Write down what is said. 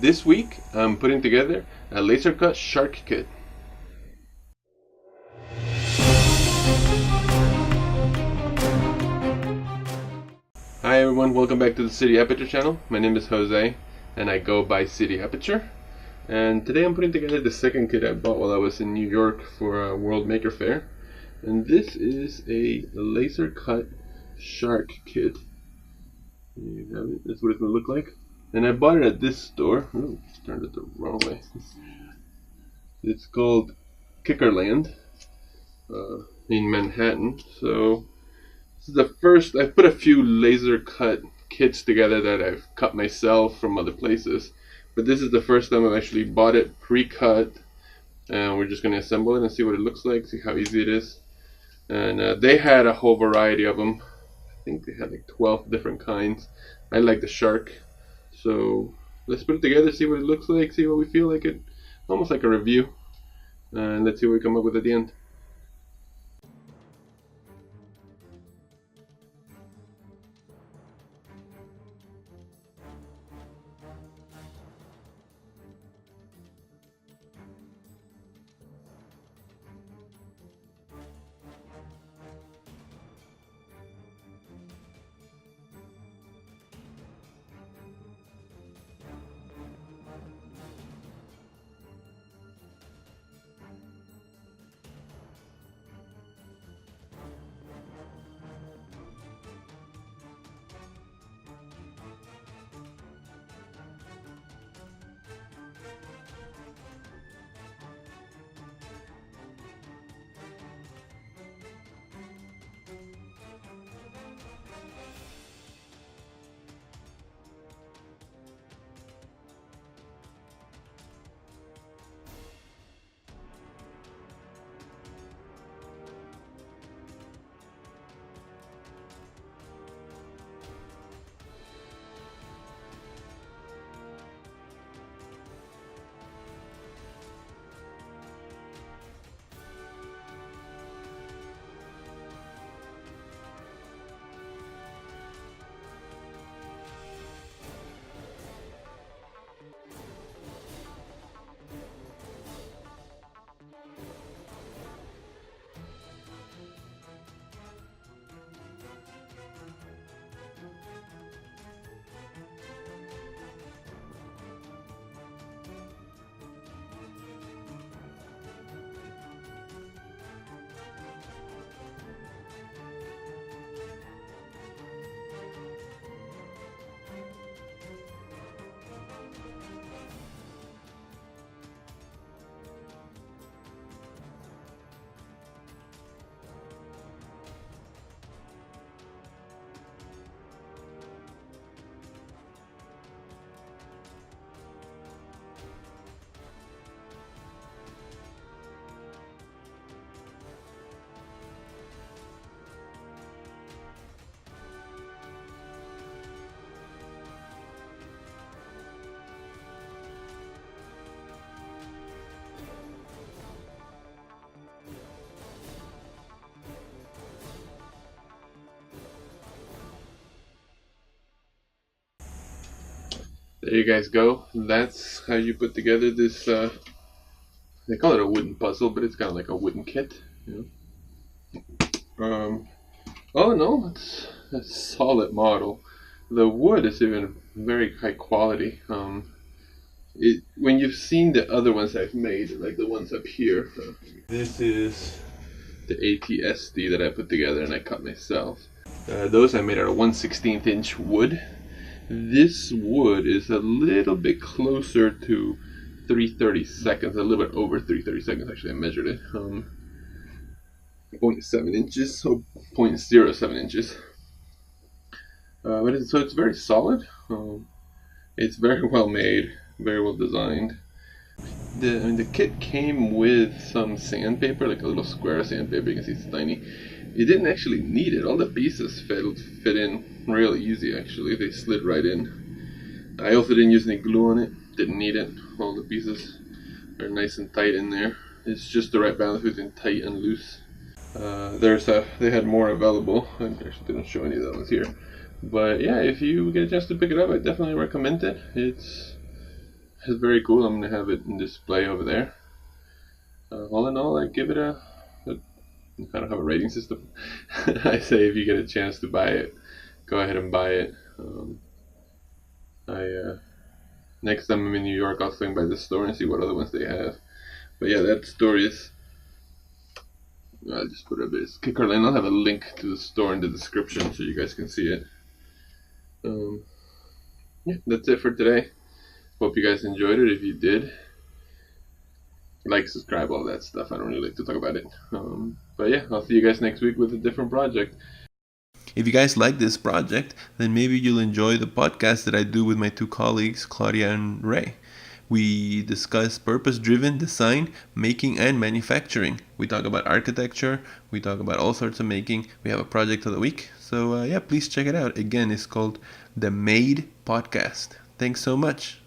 This week I'm putting together a laser cut shark kit. Hi everyone, welcome back to the City Aperture channel. My name is Jose and I go by City Aperture. And today I'm putting together the second kit I bought while I was in New York for a World Maker Faire. And this is a laser cut shark kit. There you have it. That's what it's going to look like. And I bought it at this store. Ooh, turned it the wrong way. It's called Kikkerland in Manhattan. So this is the first. I've put a few laser cut kits together that I've cut myself from other places, but this is the first time I've actually bought it pre-cut, and we're just going to assemble it and see what it looks like, see how easy it is. And they had a whole variety of them. I think they had like 12 different kinds. I like the shark, so let's put it together, see what it looks like, see what we feel like it, almost like a review, and let's see what we come up with at the end. There you guys go. That's how you put together this, they call it a wooden puzzle, but it's kind of like a wooden kit, you know. All in all, it's a solid model. The wood is even very high quality. When you've seen the other ones I've made, like the ones up here, this is the ATSD that I put together and I cut myself. Those I made out of 1/16 inch wood. This wood is a little bit closer to 3/32, a little bit over 3/32 actually. I measured it. 0.7 inches, so 0.07 inches. So it's very solid. It's very well made, very well designed. The kit came with some sandpaper, like a little square sandpaper. You can see it's tiny. You didn't actually need it. All the pieces fit in real easy, actually. They slid right in. I also didn't use any glue on it. Didn't need it. All the pieces are nice and tight in there. It's just the right balance between tight and loose. They had more available. I actually didn't show any of those here. But yeah, if you get a chance to pick it up, I definitely recommend it. It's It's very cool. I'm gonna have it in display over there. All in all, I give it a I don't have a rating system. I say if you get a chance to buy it, go ahead and buy it. I Next time I'm in New York, I'll swing by the store and see what other ones they have. But yeah, that store is. I'll just put it as Kikkerland. I'll have a link to the store in the description so you guys can see it. Yeah, that's it for today. Hope you guys enjoyed it. If you did, like, subscribe, all that stuff. I don't really like to talk about it. But yeah, I'll see you guys next week with a different project. If you guys like this project, then maybe you'll enjoy the podcast that I do with my two colleagues, Claudia and Ray. We discuss purpose-driven design, making, and manufacturing. We talk about architecture. We talk about all sorts of making. We have a project of the week. So yeah, please check it out. Again, it's called The Made Podcast. Thanks so much.